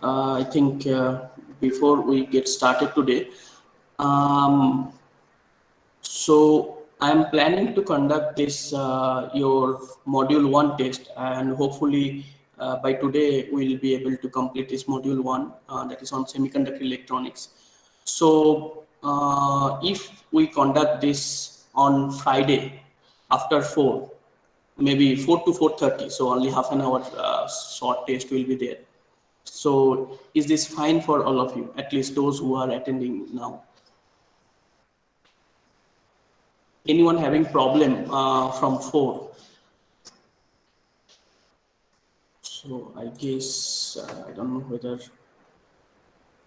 I think before we get started today, um, so I'm planning to conduct this your module 1 test, and hopefully by today we'll be able to complete this module 1 that is on semiconductor electronics. So if we conduct this on Friday after 4, maybe 4 to 4:30, so only half an hour short test will be there. So is this fine for all of you, at least those who are attending now? Anyone having problem from 4? So I guess I don't know whether,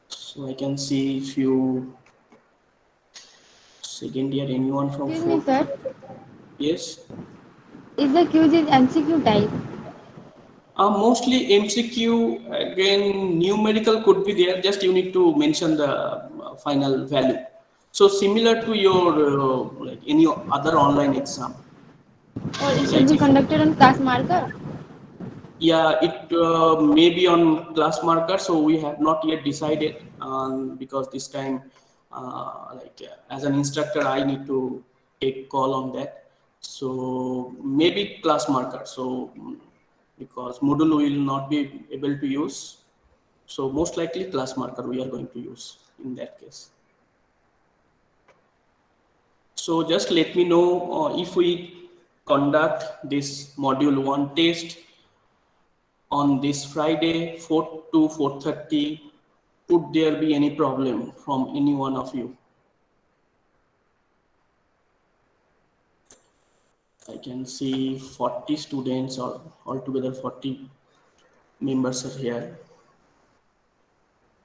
so I can see if you second year, anyone from Excuse me, 4? sir. Yes. Is the quiz is MCQ type? Mostly MCQ, again numerical could be there, just you need to mention the final value. So similar to your like any other online exam, Or it should like be if, conducted on class marker? yeah, it may be on class marker, so we have not yet decided because this time as an instructor I need to take call on that. So maybe class marker, so because Moodle will not be able to use, so most likely class marker we are going to use in that case. So just let me know if we conduct this module 1 test on this Friday 4 to 4:30. Would there be any problem from any one of you? I can see 40 students, or altogether 40 members are here.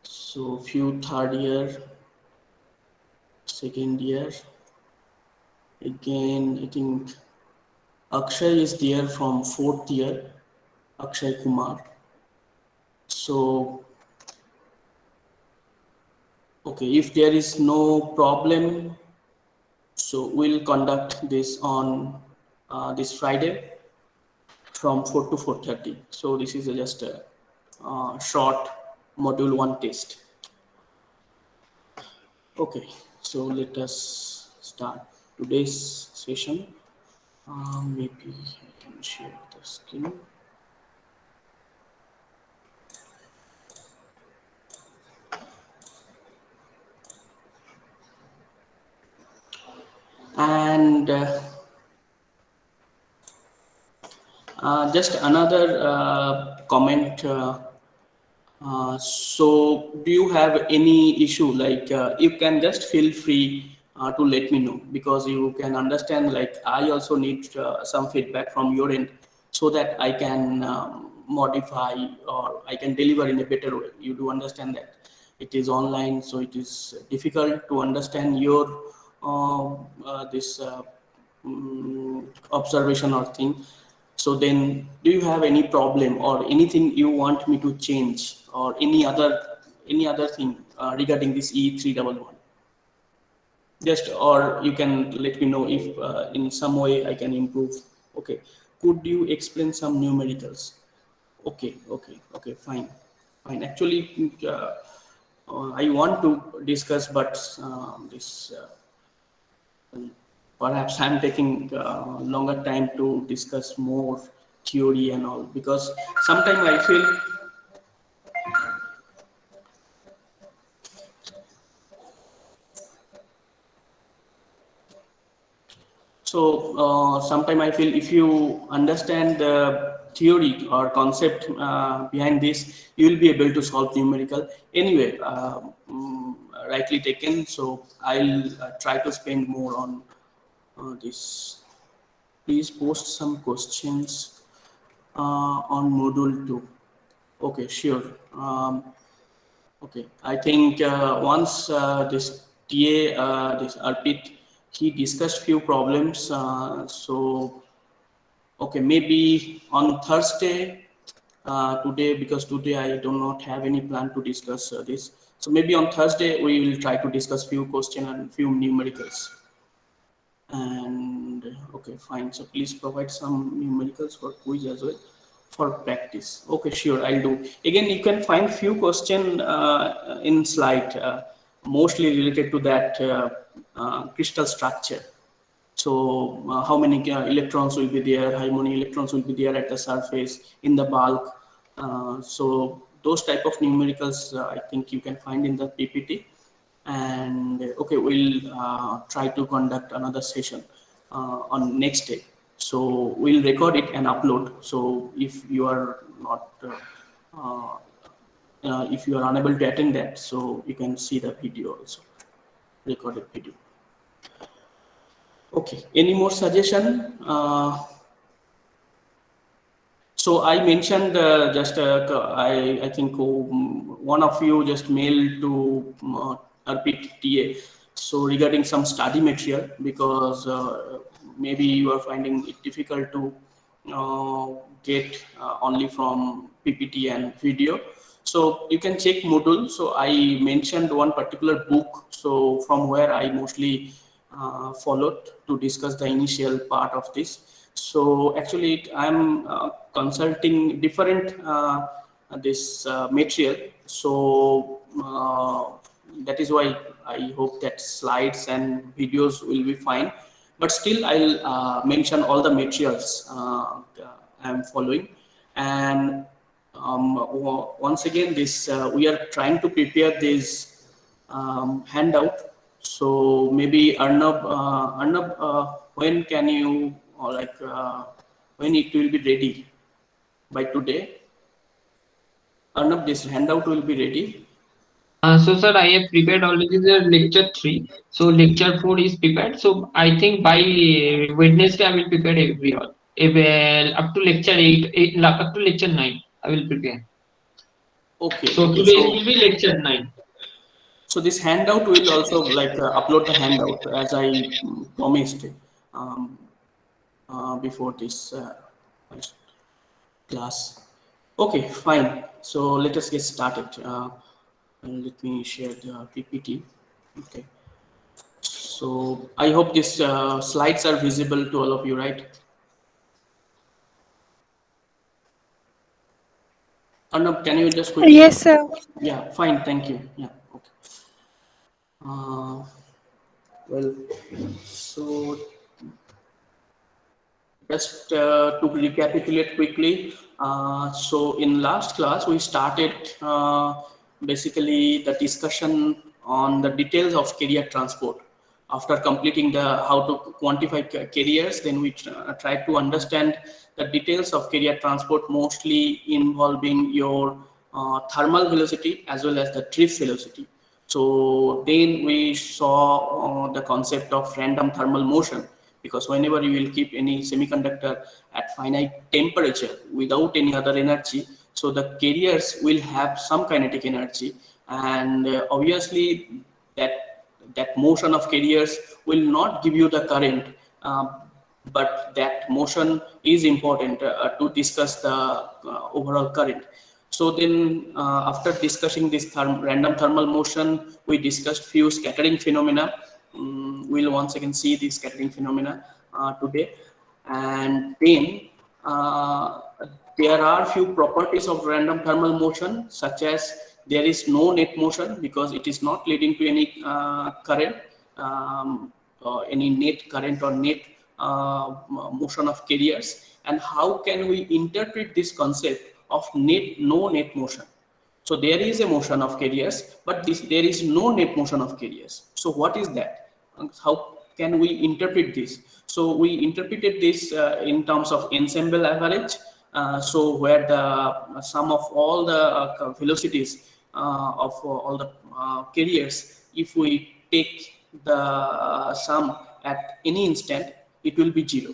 So few third year, second year. Again, I think Akshay is there from fourth year, Akshay Kumar. So, okay, if there is no problem, so we'll conduct this on this Friday from 4 to 4:30. So this is just a short module 1 test. Okay, so let us start today's session. Maybe I can share the screen. And just another comment. So do you have any issue, like you can just feel free to let me know, because you can understand like I also need some feedback from your end so that I can modify or I can deliver in a better way. You do understand that it is online, so it is difficult to understand your this observation or thing. So then, do you have any problem or anything you want me to change, or any other thing regarding this E311? Just, or you can let me know if in some way I can improve. Okay, could you explain some numericals? Okay, fine. Actually, I want to discuss, but this. Perhaps I'm taking longer time to discuss more theory and all, because sometimes I feel, so sometimes I feel if you understand the theory or concept behind this, you will be able to solve numerical anyway. Rightly taken, so I'll try to spend more on this. Please post some questions on module 2. Okay, sure. Okay, I think once this TA, this Arpit, he discussed few problems. So, okay, maybe on Thursday, today, because today I do not have any plan to discuss this. So maybe on Thursday we will try to discuss few question and few numericals. And okay, fine. So please provide some numericals for quiz as well. for practice. Okay, sure, I'll do. Again, you can find few question in slide, mostly related to that crystal structure. So how many electrons will be there, how many electrons will be there at the surface, in the bulk. So those type of numericals, I think you can find in the PPT. And okay, we'll try to conduct another session on next day. So we'll record it and upload. So if you are not, if you are unable to attend that, so you can see the video also, recorded video. Okay, any more suggestion? So I mentioned just I think one of you just mailed to RPTA. So regarding some study material, because maybe you are finding it difficult to get only from PPT and video. So you can check Moodle. So I mentioned one particular book. So from where I mostly followed to discuss the initial part of this. So actually, I'm consulting different this material. So that is why I hope that slides and videos will be fine. But still, I'll mention all the materials I'm following. And once again, this we are trying to prepare this handout. So maybe Arnab, when can you, or like when it will be ready? By today, Arnab, this handout will be ready. So sir, I have prepared already the lecture 3. So lecture 4 is prepared. So I think by Wednesday I will prepare everyone. Up to lecture 8, up to lecture 9, I will prepare. Okay, So okay. today So will be lecture 9. this handout will also like upload the handout as I promised um, before this class. Okay, fine. So let us get started. And let me share the PPT. Okay. So I hope these slides are visible to all of you, right? Arnab, can you just quickly? Yes, sir. Yeah, fine. Thank you. Yeah. Okay. Well, so just to recapitulate quickly, so in last class we started basically the discussion on the details of carrier transport. After completing the how to quantify carriers, then we try to understand the details of carrier transport, mostly involving your thermal velocity as well as the drift velocity. So then we saw the concept of random thermal motion, because whenever you will keep any semiconductor at finite temperature without any other energy, so the carriers will have some kinetic energy, and obviously that motion of carriers will not give you the current, but that motion is important to discuss the overall current. So then, after discussing this random thermal motion, we discussed few scattering phenomena. We'll once again see these scattering phenomena today. And then uh, there are few properties of random thermal motion, such as there is no net motion because it is not leading to any current, any net current or net motion of carriers. And how can we interpret this concept of no net motion? So there is a motion of carriers, but there is no net motion of carriers. So what is that? How can we interpret this? So we interpreted this in terms of ensemble average. So where the sum of all the velocities of all the carriers, if we take the sum at any instant, it will be 0.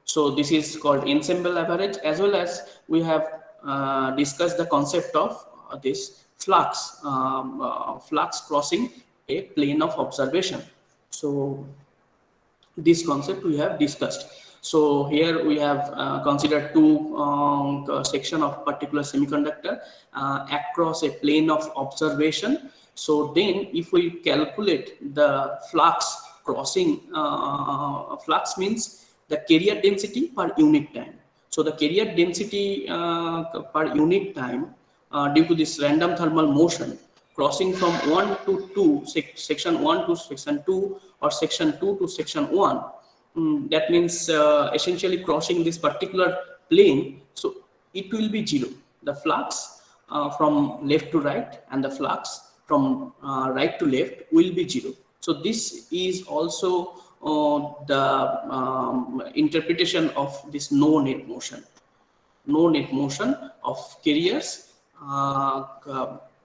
So this is called ensemble average, as well as we have discussed the concept of this flux, flux crossing a plane of observation. So this concept we have discussed. So here we have considered two section of particular semiconductor across a plane of observation. So then if we calculate the flux crossing, flux means the carrier density per unit time. So the carrier density per unit time due to this random thermal motion crossing from 1 to 2, section 1 to section 2 or section 2 to section 1, that means essentially crossing this particular plane, so it will be zero. The flux from left to right and the flux from right to left will be zero. So this is also the interpretation of this no net motion. No net motion of carriers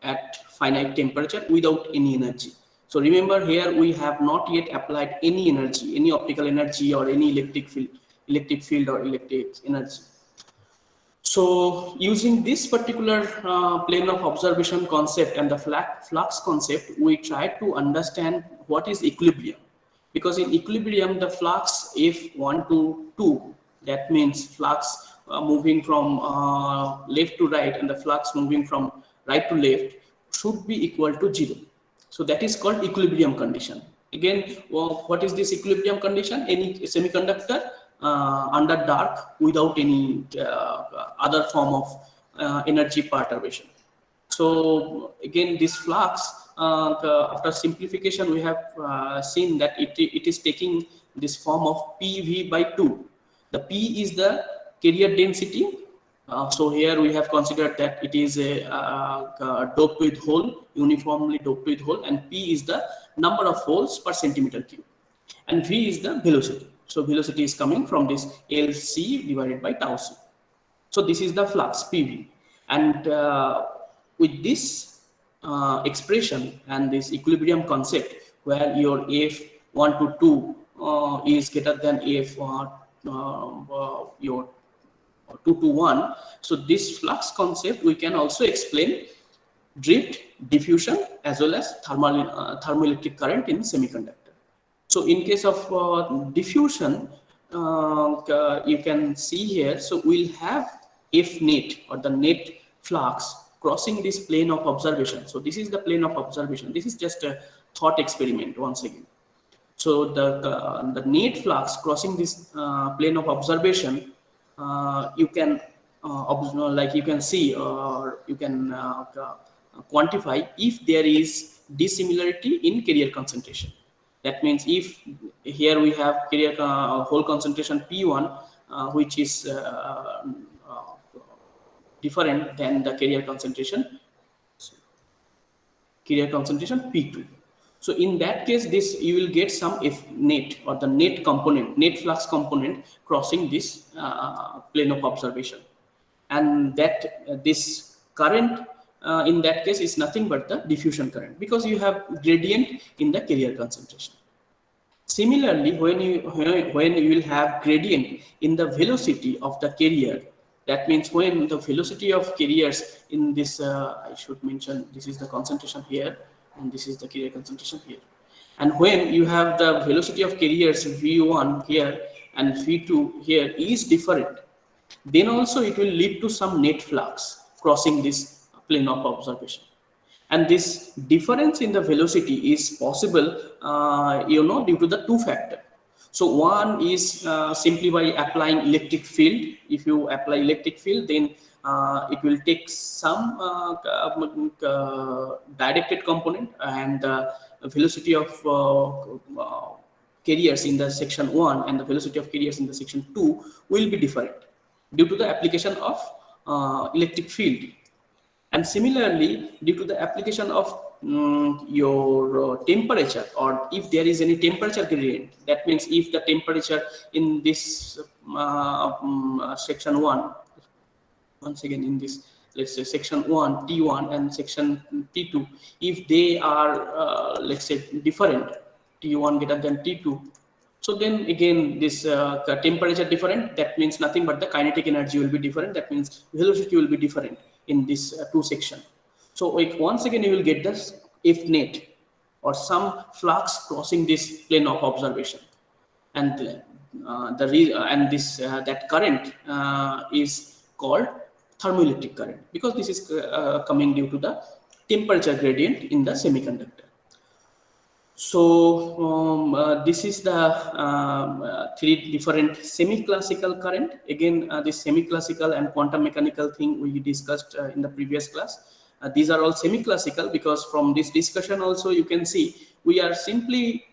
at finite temperature without any energy. So remember, here we have not yet applied any energy, any optical energy or any electric field or electric energy. So using this particular plane of observation concept and the flux concept, we try to understand what is equilibrium. Because in equilibrium, the flux F1 to 2, that means flux moving from left to right and the flux moving from right to left should be equal to 0. So that is called equilibrium condition. Again, what is this equilibrium condition? Any semiconductor under dark without any other form of energy perturbation. So again, this flux, after simplification, we have seen that it is taking this form of PV by 2. The P is the carrier density. So here we have considered that it is a doped with hole, uniformly doped with hole, and P is the number of holes per centimeter cube, and V is the velocity. So velocity is coming from this LC divided by tau C. So this is the flux PV, and with this expression and this equilibrium concept, where your F1 to 2 is greater than F your 2 to 1. So this flux concept we can also explain drift, diffusion, as well as thermoelectric current in semiconductor. So in case of diffusion, you can see here, so we'll have F net or the net flux crossing this plane of observation. So this is the plane of observation. This is just a thought experiment once again. So the net flux crossing this plane of observation, you can like you can see or you can quantify if there is dissimilarity in carrier concentration. That means if here we have carrier hole concentration P1, which is different than the carrier concentration P2. So in that case, this you will get some F net or the net component, net flux component crossing this plane of observation, and that this current in that case is nothing but the diffusion current, because you have gradient in the carrier concentration. Similarly, when you will have gradient in the velocity of the carrier, that means when the velocity of carriers in this, I should mention, this is the concentration here, and this is the carrier concentration here. And when you have the velocity of carriers V1 here and V2 here is different, then also it will lead to some net flux crossing this plane of observation. And this difference in the velocity is possible, due to the two factors. So one is simply by applying electric field. If you apply electric field, then it will take some directed component, and the velocity of carriers in the section 1 and the velocity of carriers in the section 2 will be different due to the application of electric field. And similarly, due to the application of your temperature, or if there is any temperature gradient, that means if the temperature in this section 1, once again in this, let's say section 1 T1 and section T2, if they are let's say different, T1 greater than T2, so then again this temperature different, that means nothing but the kinetic energy will be different, that means velocity will be different in this two section. So once again you will get this F net or some flux crossing this plane of observation, and that current is called thermoelectric current, because this is coming due to the temperature gradient in the semiconductor. This is the three different semi-classical current. Again, this semi-classical and quantum mechanical thing we discussed in the previous class. These are all semi-classical because from this discussion also you can see we are simply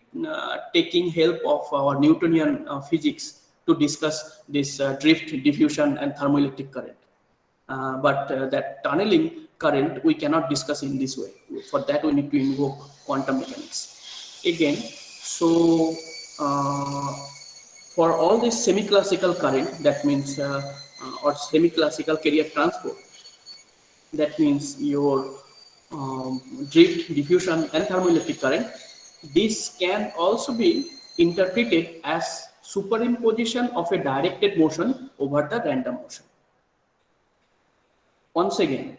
taking help of our Newtonian physics to discuss this drift, diffusion and thermoelectric current. But that tunneling current we cannot discuss in this way. For that we need to invoke quantum mechanics again. So for all this semi-classical current, that means or semi-classical carrier transport, that means your drift, diffusion and thermoelectric current, this can also be interpreted as superimposition of a directed motion over the random motion. Once again,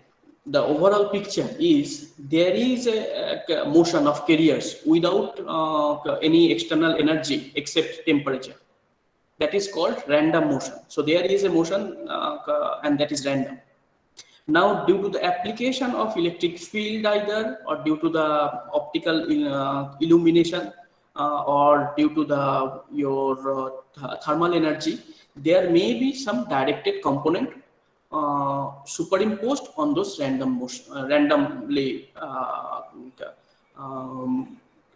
the overall picture is there is a motion of carriers without any external energy except temperature. That is called random motion. So there is a motion and that is random. Now, due to the application of electric field either or due to the optical illumination or due to the your thermal energy, there may be some directed component superimposed on those random motion,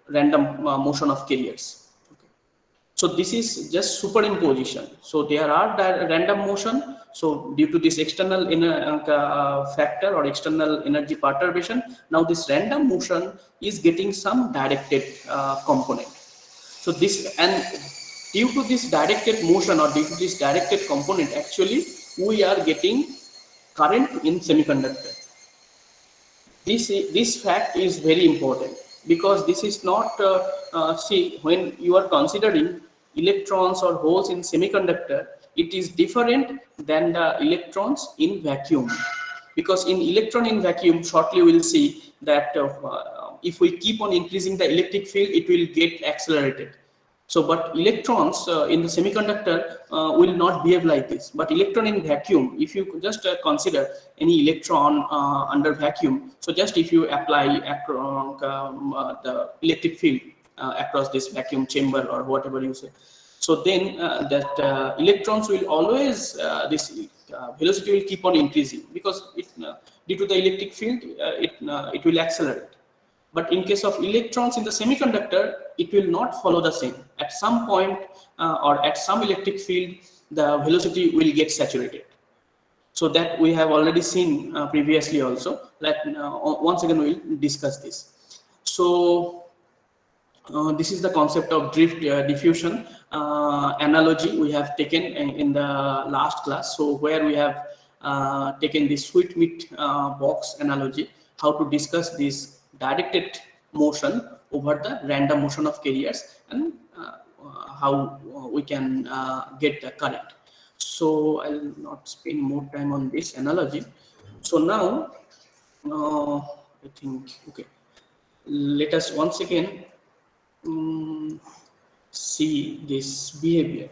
random motion of carriers. Okay. So this is just superimposition. So there are random motion. So due to this external factor or external energy perturbation, now this random motion is getting some directed component. So this, and due to this directed motion or due to this directed component, actually we are getting current in semiconductor. This fact is very important because this is not see, when you are considering electrons or holes in semiconductor, it is different than the electrons in vacuum, because in electron in vacuum, shortly we will see that if we keep on increasing the electric field, it will get accelerated. So, but electrons in the semiconductor will not behave like this. But electron in vacuum, if you just consider any electron under vacuum, so just if you apply the electric field across this vacuum chamber or whatever you say, so then that electrons will always, this velocity will keep on increasing because it, due to the electric field, it will accelerate. But in case of electrons in the semiconductor, it will not follow the same. At some point or at some electric field, the velocity will get saturated. So that we have already seen previously also. That once again we will discuss this. So this is the concept of drift diffusion analogy we have taken in the last class. So where we have taken the sweet meat box analogy, how to discuss this directed motion over the random motion of carriers and how we can get the current. So I'll not spend more time on this analogy. So now I think, okay, let us once again see this behavior.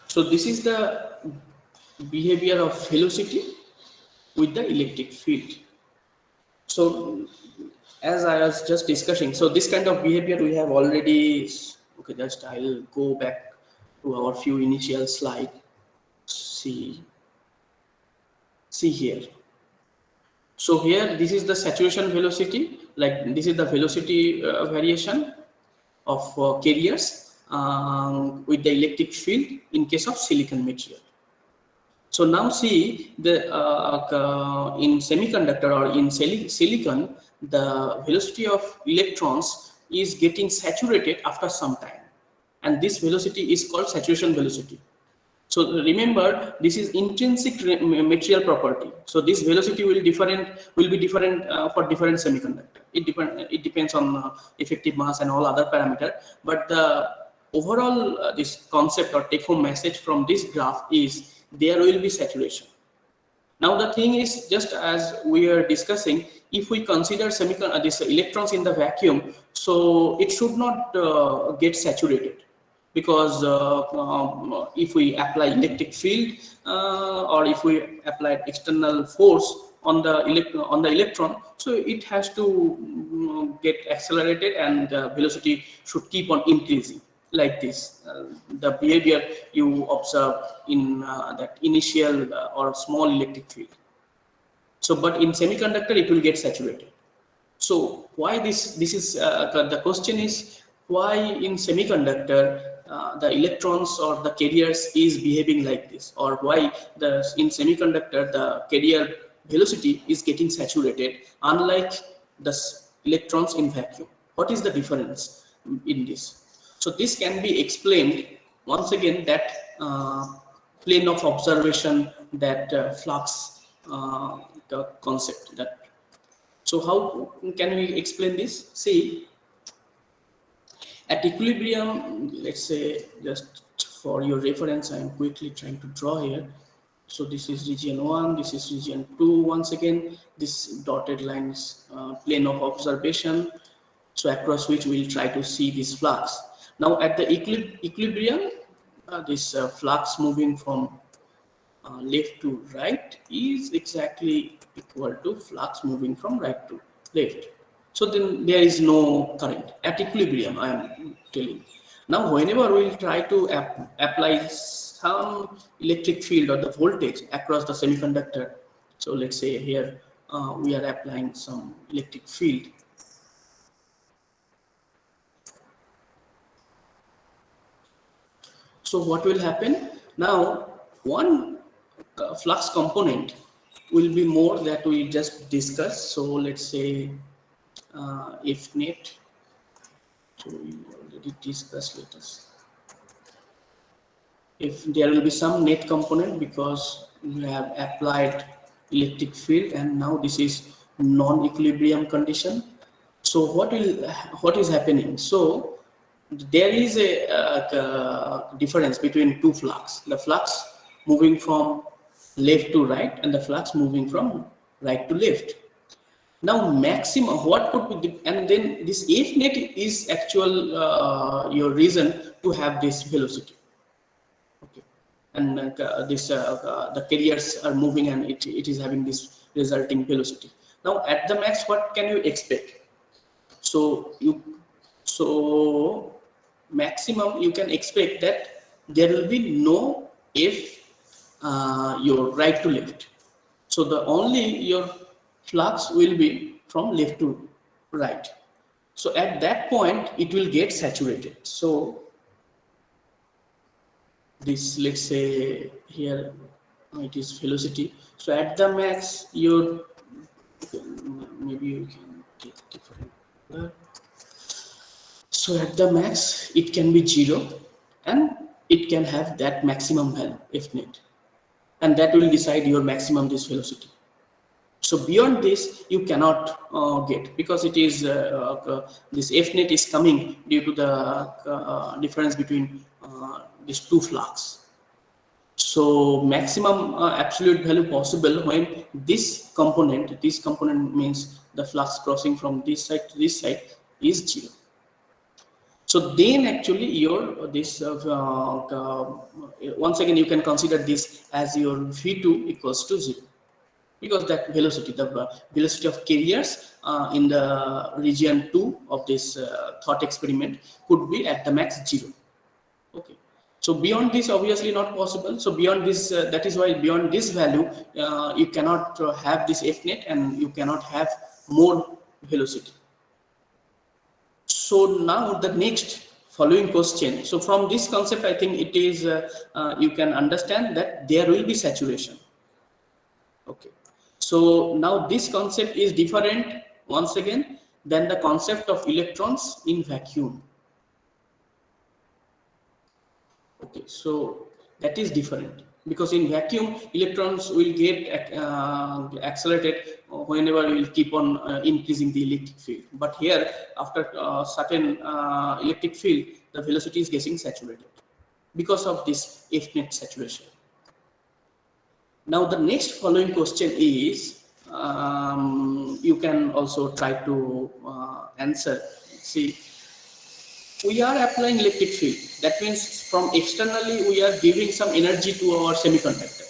So this is the behavior of velocity with the electric field. So as I was just discussing, so this kind of behavior we have already, okay, just I'll go back to our few initial slide. See here. So here, this is the saturation velocity, like this is the velocity variation of carriers with the electric field in case of silicon material. So now see the in semiconductor or in silicon, the velocity of electrons is getting saturated after some time, and this velocity is called saturation velocity. So remember, this is intrinsic material property. So this velocity will be different for different semiconductor. It depends on effective mass and all other parameter. But the overall this concept or take home message from this graph is there will be saturation. Now the thing is, just as we are discussing, if we consider these electrons in the vacuum, so it should not get saturated. Because if we apply electric field or if we apply external force on the electron, so it has to get accelerated, and the velocity should keep on increasing like this. The behavior you observe in that initial or small electric field. So, but in semiconductor, it will get saturated. So why this is the question is, why in semiconductor the electrons or the carriers is behaving like this, or why the in semiconductor the carrier velocity is getting saturated unlike the electrons in vacuum? What is the difference in this? So this can be explained once again that plane of observation, that flux the concept that. So how can we explain this? See, at equilibrium, let's say, just for your reference, I am quickly trying to draw here. So this is region 1, this is region 2. Once again, this dotted line is plane of observation, so across which we will try to see this flux. Now at the equilibrium, this flux moving from left to right is exactly equal to flux moving from right to left. So then there is no current at equilibrium, I am telling. Now whenever we will try to apply some electric field or the voltage across the semiconductor, so let's say here we are applying some electric field. So what will happen? Now one flux component will be more that we just discussed. So let's say if net, so we already discussed, let us, if there will be some net component because we have applied electric field and now this is non-equilibrium condition. So what is happening? So there is a difference between two flux, the flux moving from left to right and the flux moving from right to left. Now maximum, what could be and then this F net is actual your reason to have this velocity. Okay, and the carriers are moving and it is having this resulting velocity. Now at the max, what can you expect? So maximum you can expect that there will be no F your right to left. So the only your flux will be from left to right. So at that point it will get saturated. So this, let's say here it is velocity. So at the max your, maybe you can take different color. So at the max it can be 0 and it can have that maximum value F net, and that will decide your maximum this velocity. So beyond this you cannot get, because it is this F net is coming due to the difference between these two flux. So maximum absolute value possible when this component means the flux crossing from this side to this side is 0. So then actually your this once again you can consider this as your V2 equals to 0, because that velocity, the velocity of carriers in the region 2 of this thought experiment could be at the max 0. Okay. So beyond this obviously not possible. So beyond this, that is why beyond this value you cannot have this F net and you cannot have more velocity. So now the next following question. So from this concept, I think it is you can understand that there will be saturation. Okay. So now this concept is different once again than the concept of electrons in vacuum. Okay, so that is different, because in vacuum electrons will get accelerated whenever we will keep on increasing the electric field. But here, after certain electric field, the velocity is getting saturated because of this F net saturation. Now the next following question is, you can also try to answer. See, we are applying electric field. That means from externally we are giving some energy to our semiconductor.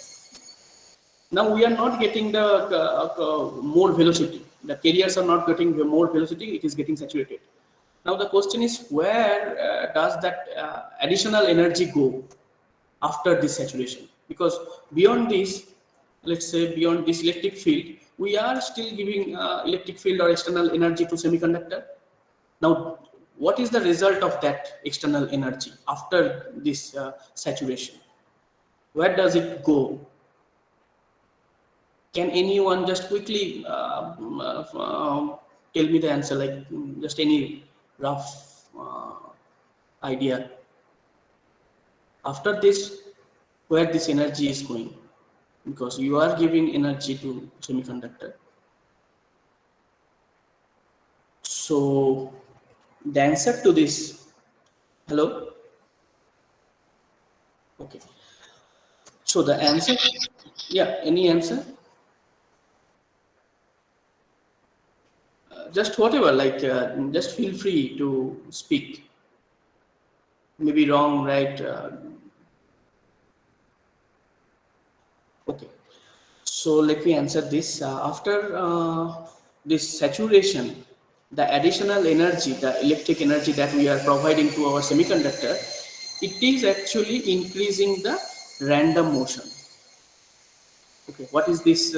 Now we are not getting the more velocity. The carriers are not getting the more velocity. It is getting saturated. Now the question is, where does that additional energy go after this saturation? Because beyond this, let's say beyond this electric field, we are still giving electric field or external energy to semiconductor. Now what is the result of that external energy after this saturation? Where does it go? Can anyone just quickly tell me the answer, like just any rough idea after this, where this energy is going? Because you are giving energy to semiconductor. So the answer to this, hello? Okay. So the answer, yeah, any answer? Just whatever, like just feel free to speak. Maybe wrong, right? Okay. So let me answer this. After this saturation, the additional energy, the electric energy that we are providing to our semiconductor, it is actually increasing the random motion. Okay, what is this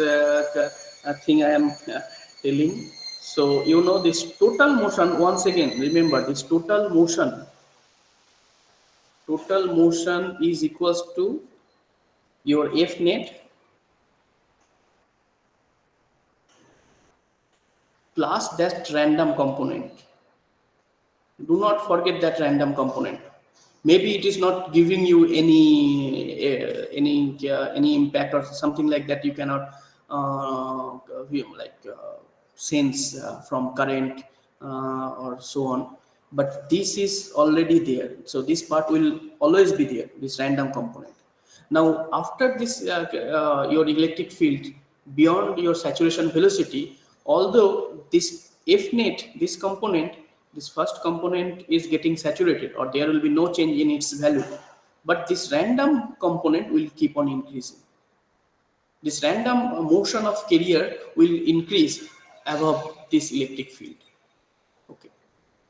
thing I am telling? So you know this total motion. Once again, remember this total motion. Total motion is equals to your F net plus that random component. Do not forget that random component. Maybe it is not giving you any impact or something like that. You cannot like sense from current or so on. But this is already there. So this part will always be there. This random component. Now, after this, your electric field beyond your saturation velocity, although this F net, this component, this first component is getting saturated, or there will be no change in its value, but this random component will keep on increasing. This random motion of carrier will increase above this electric field. Okay.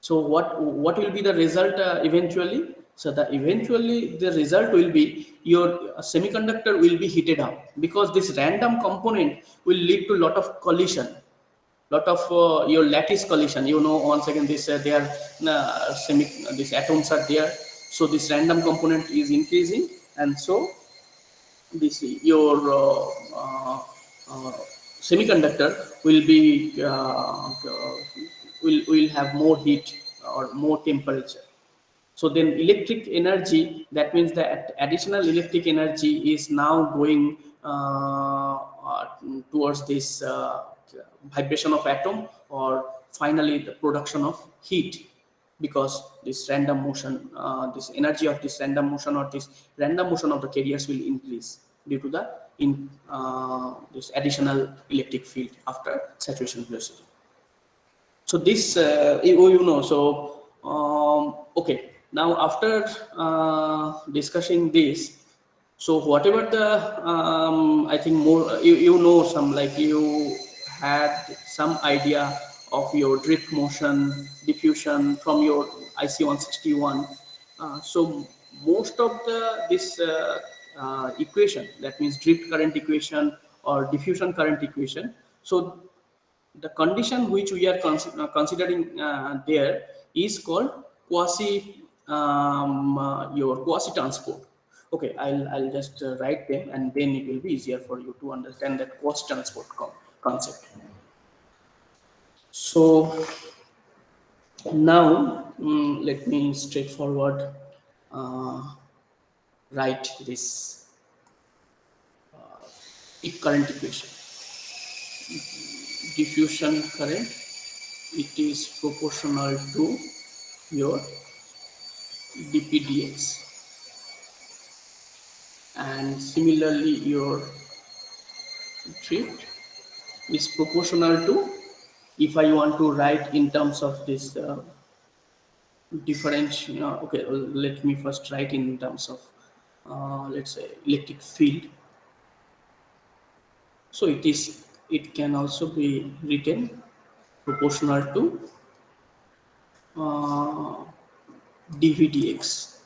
So what will be the result eventually? So eventually the result will be your semiconductor will be heated up, because this random component will lead to lot of collision, lot of your lattice collision. You know, once again this they are these atoms are there. So this random component is increasing, and so this your semiconductor will be will have more heat or more temperature. So then electric energy, that means that additional electric energy is now going towards this vibration of atom, or finally the production of heat, because this random motion, this energy of this random motion or this random motion of the carriers will increase due to the this additional electric field after saturation velocity. So this you know, so okay, now after discussing this, so whatever the I think more you know, some like you had some idea of your drift motion, diffusion from your IC161. So most of the this equation, that means drift current equation or diffusion current equation, so the condition which we are considering there is called quasi your quasi transport. Okay, I'll just write them, and then it will be easier for you to understand that quasi transport concept. So now let me straightforward uh, write this current equation. Diffusion current, it is proportional to your dpdx, and similarly your drift is proportional to, if I want to write in terms of this differential, okay, well, let me first write in terms of let's say electric field. So it can also be written proportional to uh, dvdx.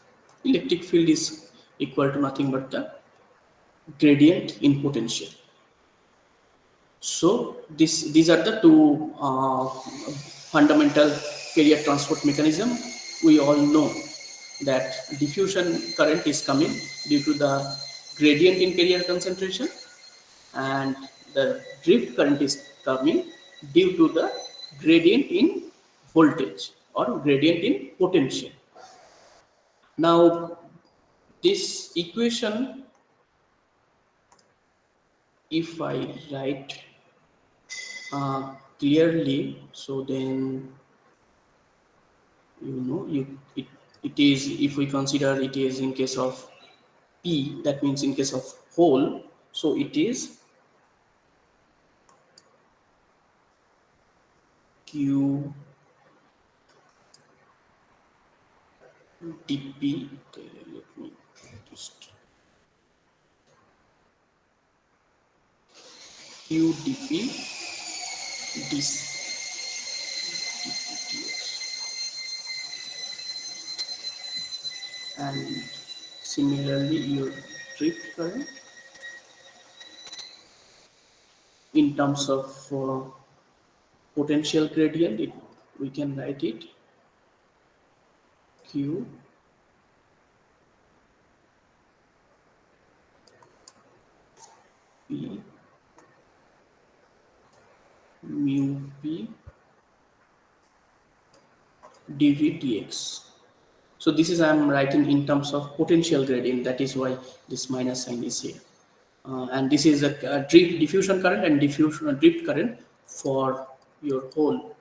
Electric field is equal to nothing but the gradient in potential. So these are the two fundamental carrier transport mechanism. We all know that diffusion current is coming due to the gradient in carrier concentration, and the drift current is coming due to the gradient in voltage or gradient in potential. Now this equation, if I write clearly, so then it is, if we consider it is in case of p, that means in case of hole, so it is q dp. Okay, let me just q dp this and similarly your drift current in terms of potential gradient, we can write it q p mu p dv dx. So this is I am writing in terms of potential gradient. That is why this minus sign is here. And this is a drift diffusion current and diffusion drift current for your hole.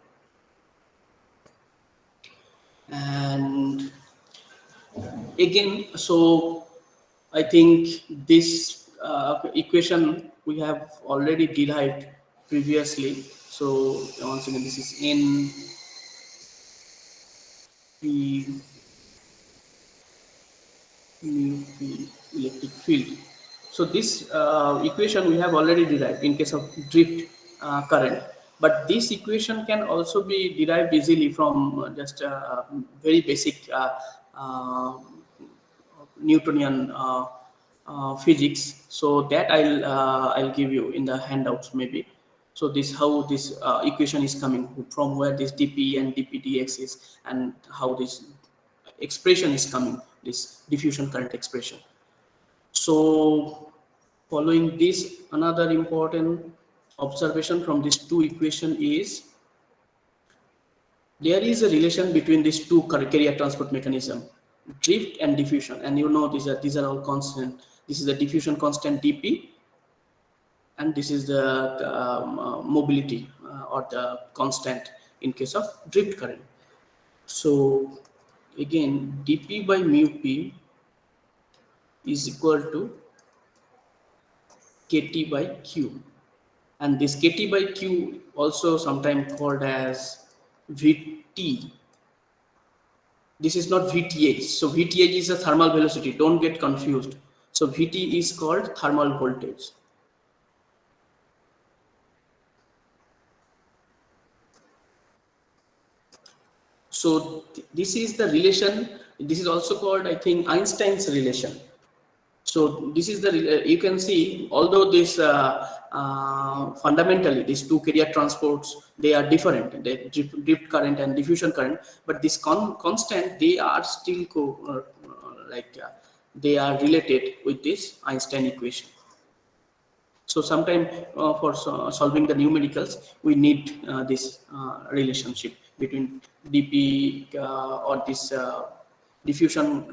And again, so I think this equation we have already derived previously. So once again, this is n p mu p electric field. So this equation we have already derived in case of drift current, but this equation can also be derived easily from just very basic Newtonian physics. So that I'll give you in the handouts maybe. So this how this equation is coming from, where this dp and dpdx is, and how this expression is coming, this diffusion current expression. So following this, another important observation from these two equation is there is a relation between these two carrier transport mechanism, drift and diffusion. And you know these are all constant. This is the diffusion constant dp, and this is the mobility or the constant in case of drift current. So again, dp by mu p is equal to kt by q, and this kt by q also sometimes called as vt. This is not vth. So vth is a thermal velocity, don't get confused. So vt is called thermal voltage. So this is the relation. This is also called, I think, Einstein's relation. So this is the you can see, although this fundamentally these two carrier transports, they are different, the drift current and diffusion current, but this constant, they are still they are related with this Einstein equation. So sometimes for solving the numericals, we need this relationship between dp or this diffusion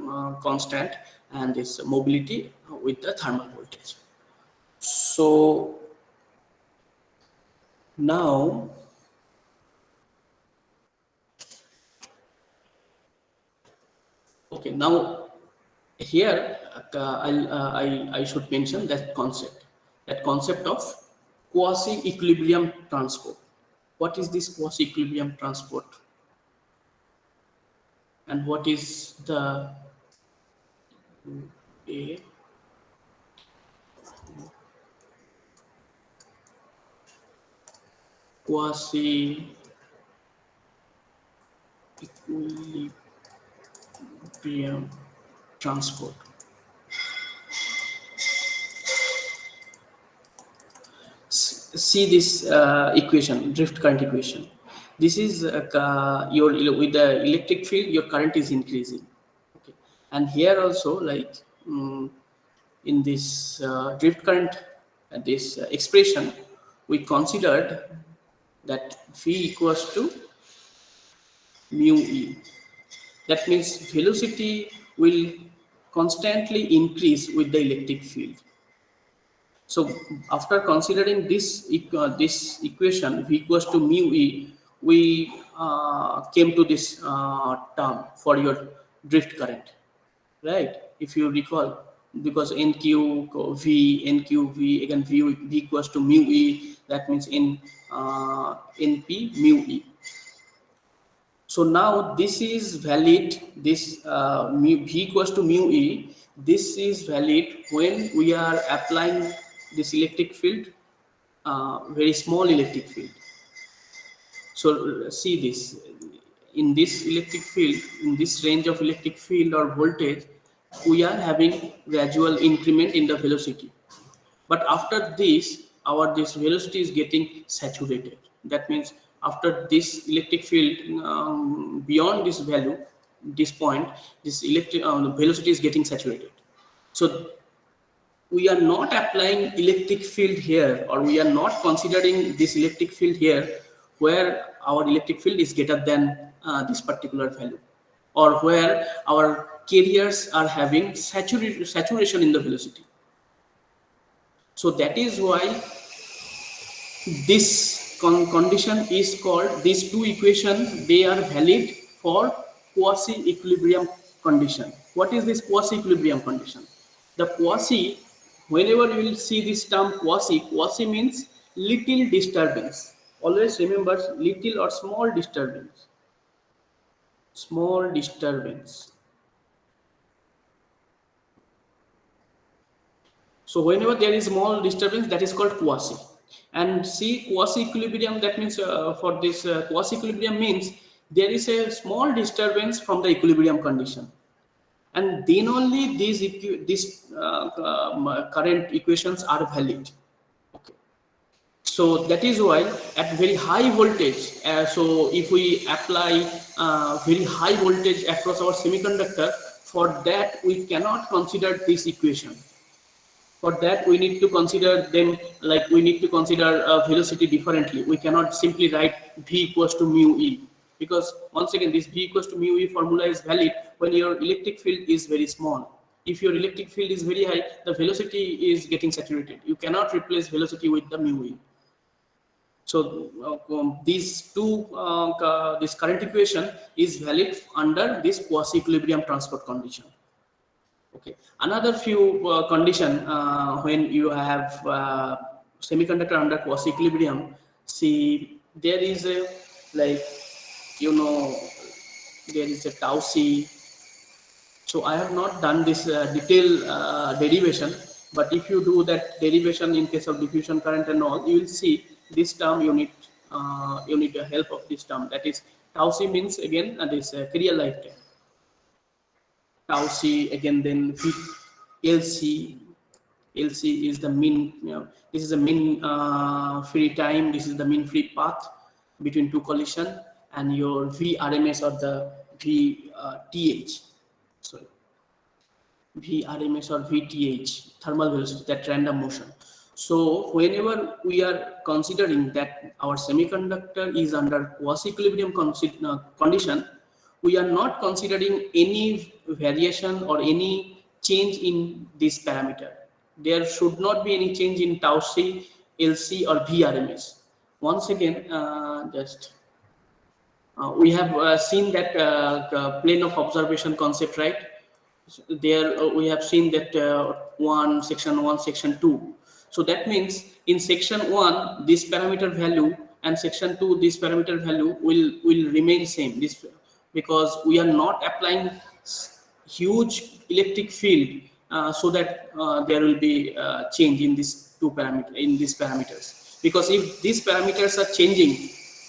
constant and this mobility with the thermal voltage. So now okay, now here I should mention that concept of quasi equilibrium transport. What is this quasi equilibrium transport, and what is the a quasi equilibrium transport. See this equation, drift current equation. This is your with the electric field, your current is increasing. Okay, and here also like in this drift current, this expression, we considered that V equals to mu e. That means velocity will constantly increase with the electric field. So after considering this equation V equals to mu e, we came to this term for your drift current, right? If you recall, because NQ V again V equals to mu e, that means NP mu e. So now this is valid, this V equals to mu e, this is valid when we are applying this electric field, very small electric field. So see this, in this electric field, in this range of electric field or voltage, we are having gradual increment in the velocity. But after this, this velocity is getting saturated. That means after this electric field, beyond this value, this point, this electric velocity is getting saturated. So we are not applying electric field here, or we are not considering this electric field here where our electric field is greater than this particular value, or where our carriers are having saturation in the velocity. So that is why this condition is called, these two equations, they are valid for quasi-equilibrium condition. What is this quasi-equilibrium condition? The quasi, whenever you will see this term quasi means little disturbance. Always remember little or small disturbance. Small disturbance. So whenever there is small disturbance, that is called quasi. And see quasi-equilibrium, that means for this quasi-equilibrium means there is a small disturbance from the equilibrium condition. And then only these current equations are valid. Okay. So that is why at very high voltage, so if we apply very high voltage across our semiconductor, for that we cannot consider this equation. For that we need to consider them, like we need to consider velocity differently. We cannot simply write V equals to mu e, because once again this V equals to mu e formula is valid when your electric field is very small. If your electric field is very high, the velocity is getting saturated. You cannot replace velocity with the mu e. So these two, this current equation is valid under this quasi-equilibrium transport condition. Okay. Another few condition when you have semiconductor under quasi-equilibrium. See, there is a, like, you know, there is a tau c. So I have not done this detailed derivation, but if you do that derivation in case of diffusion current and all, you will see this term you need the help of this term. That is tau c means again this carrier lifetime. Tau c again, then LC. LC is the mean, this is the mean free time, this is the mean free path between two collision, and your VRMS or the VTH, sorry, VRMS or VTH, thermal velocity, that random motion. So whenever we are considering that our semiconductor is under quasi-equilibrium condition, we are not considering any variation or any change in this parameter. There should not be any change in tau c, LC or VRMS. Once again, we have seen that plane of observation concept, right? There we have seen that section 1, section 2. So that means in section 1 this parameter value, and section 2 this parameter value will remain same. This, because we are not applying huge electric field so that there will be change in these two parameters, in these parameters. because if these parameters are changing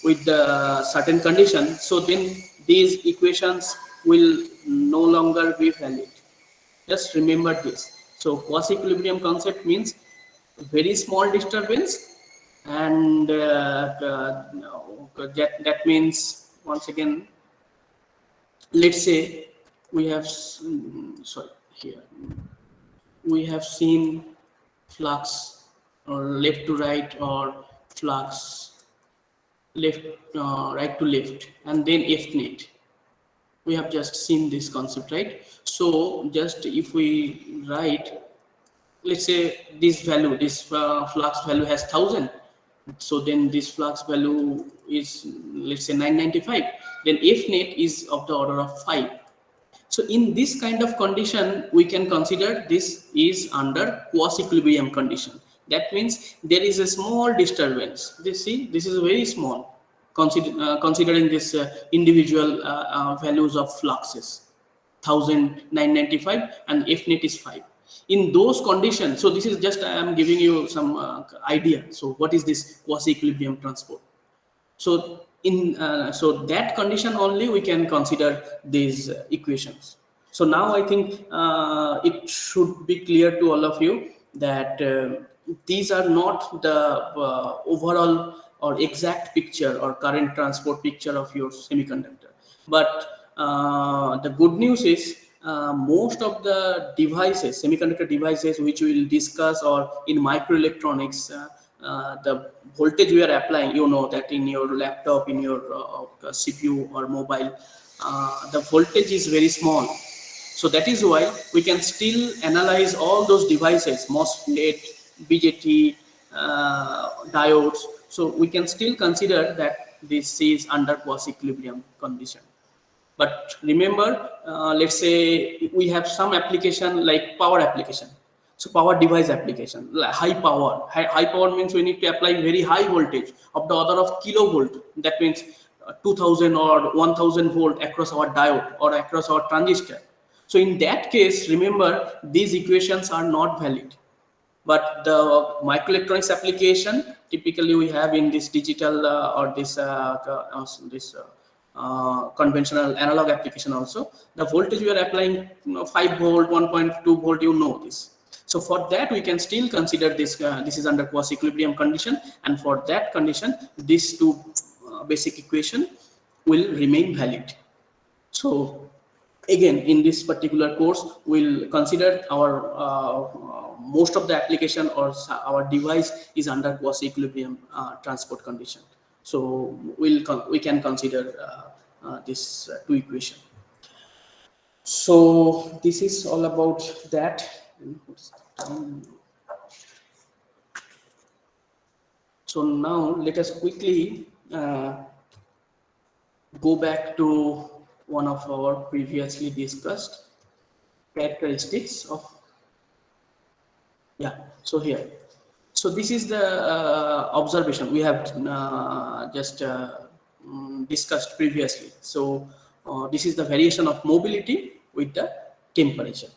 with the certain condition, so then these equations will no longer be valid. Just remember this. So quasi-equilibrium concept means very small disturbance, and that means, once again, let's say we have sorry, here we have seen flux or left to right, or flux left right to left, and then F net. We have just seen this concept, right? So just if we write, let's say this value, this flux value has 1000, so then this flux value is, let's say, 995, then F net is of the order of 5. So in this kind of condition, we can consider this is under quasi-equilibrium condition. That means there is a small disturbance. This, see, this is very small, considering this individual values of fluxes, 1995, and F net is 5. In those conditions, so this is just, I am giving you some idea. So what is this quasi-equilibrium transport? So in so that condition only we can consider these equations. So now I think it should be clear to all of you that these are not the overall or exact picture or current transport picture of your semiconductor. But the good news is most of the devices, semiconductor devices, which we will discuss, or in microelectronics, the voltage we are applying, you know that in your laptop, in your CPU or mobile, the voltage is very small. So that is why we can still analyze all those devices, MOSFET, BJT, diodes. So we can still consider that this is under quasi-equilibrium condition. But remember, let's say we have some application like power application. So power device application, like high power. High power means we need to apply very high voltage of the order of kilovolt. That means 2000 or 1000 volt across our diode or across our transistor. So in that case, remember, these equations are not valid. But the microelectronics application, typically we have in this digital or this conventional analog application also, the voltage we are applying, 5 volt, 1.2 volt, you know this. So for that we can still consider this, this is under quasi-equilibrium condition, and for that condition these two basic equation will remain valid. So again, in this particular course, we'll consider our most of the application or our device is under quasi-equilibrium transport condition. So we can consider this two equation. So this is all about that. So now let us quickly go back to one of our previously discussed characteristics of, yeah, so here, so this is the observation we have just discussed previously. So this is the variation of mobility with the temperature,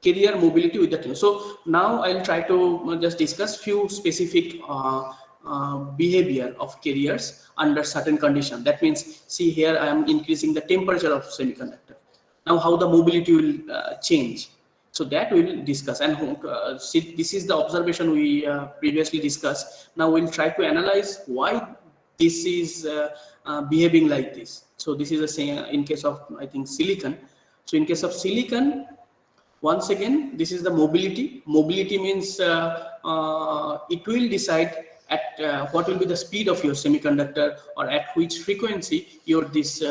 carrier mobility with the temperature. So now I'll try to just discuss few specific behavior of carriers under certain condition. That means, see here I am increasing the temperature of semiconductor. Now how the mobility will change. So that we will discuss, and see, this is the observation we previously discussed. Now we'll try to analyze why this is behaving like this. So this is the same in case of, I think, silicon. So in case of silicon, once again, this is the mobility. Mobility means it will decide at what will be the speed of your semiconductor, or at which frequency your this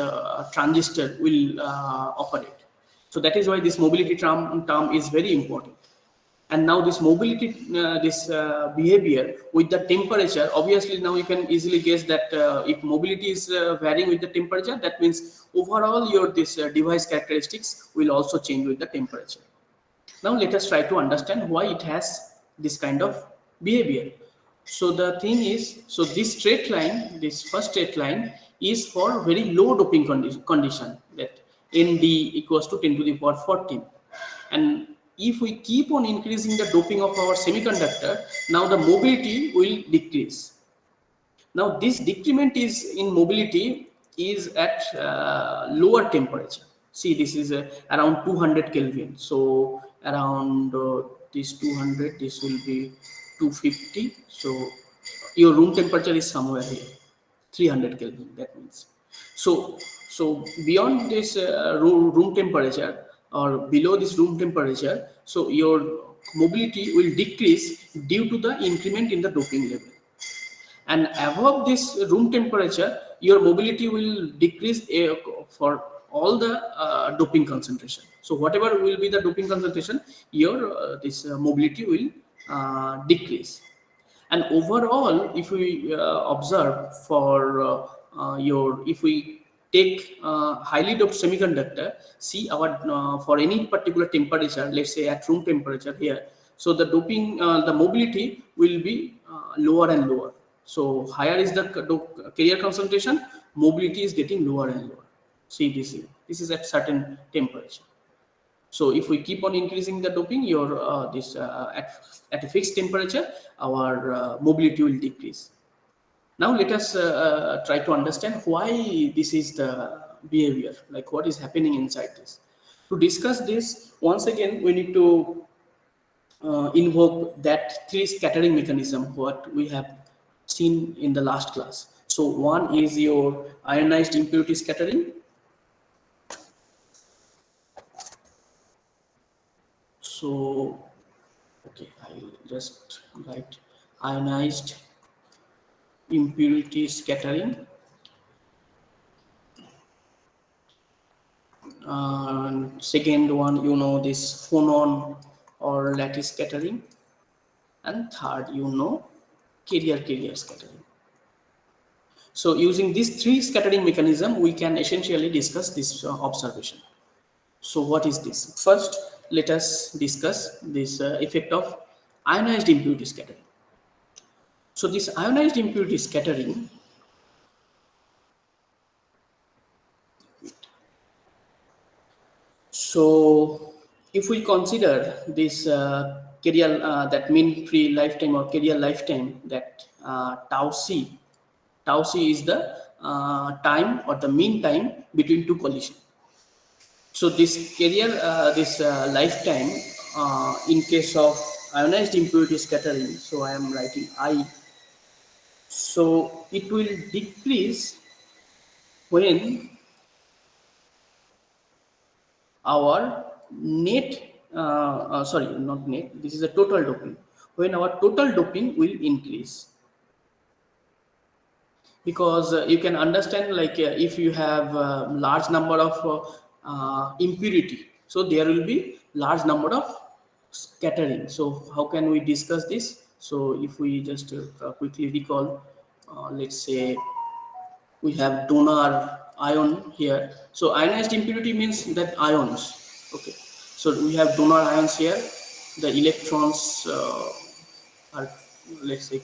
transistor will operate. So that is why this mobility term is very important. And now this mobility, this behavior with the temperature, obviously now you can easily guess that if mobility is varying with the temperature, that means overall your this device characteristics will also change with the temperature. Now let us try to understand why it has this kind of behavior. So the thing is, so this straight line, this first straight line is for very low doping condition, that Nd equals to 10 to the power 14. And if we keep on increasing the doping of our semiconductor, now the mobility will decrease. Now this decrement is in mobility is at lower temperature. See, this is around 200 Kelvin. So around this 200, this will be 250. So your room temperature is somewhere here, 300 Kelvin. That means so beyond this room temperature or below this room temperature, so your mobility will decrease due to the increment in the doping level, and above this room temperature your mobility will decrease for all the doping concentration. So whatever will be the doping concentration, your this mobility will decrease. And overall, if we observe for your, if we take highly doped semiconductor, see our for any particular temperature, let's say at room temperature here, so the doping, the mobility will be lower and lower. So higher is the carrier concentration, mobility is getting lower and lower. See, this is at certain temperature. So if we keep on increasing the doping, your at a fixed temperature, our mobility will decrease. Now let us try to understand why this is the behavior, like what is happening inside this. To discuss this, once again, we need to invoke that three scattering mechanism what we have seen in the last class. So one is your ionized impurity scattering. So okay, I'll just write ionized impurity scattering. And second one, you know, this phonon or lattice scattering. And third, you know, carrier scattering. So using these three scattering mechanism, we can essentially discuss this observation. So what is this? First, let us discuss this effect of ionized impurity scattering. So this ionized impurity scattering, so if we consider this carrier, that mean free lifetime or carrier lifetime, that tau c is the time or the mean time between two collisions. So this carrier, this lifetime, in case of ionized impurity scattering, so I am writing I. So it will decrease when our net, sorry, not net, this is a total doping, when our total doping will increase. Because you can understand, like if you have a large number of impurity, so there will be large number of scattering. So how can we discuss this? So if we just quickly recall, let's say we have donor ion here. So ionized impurity means that ions. Okay, so we have donor ions here. The electrons are, let's say,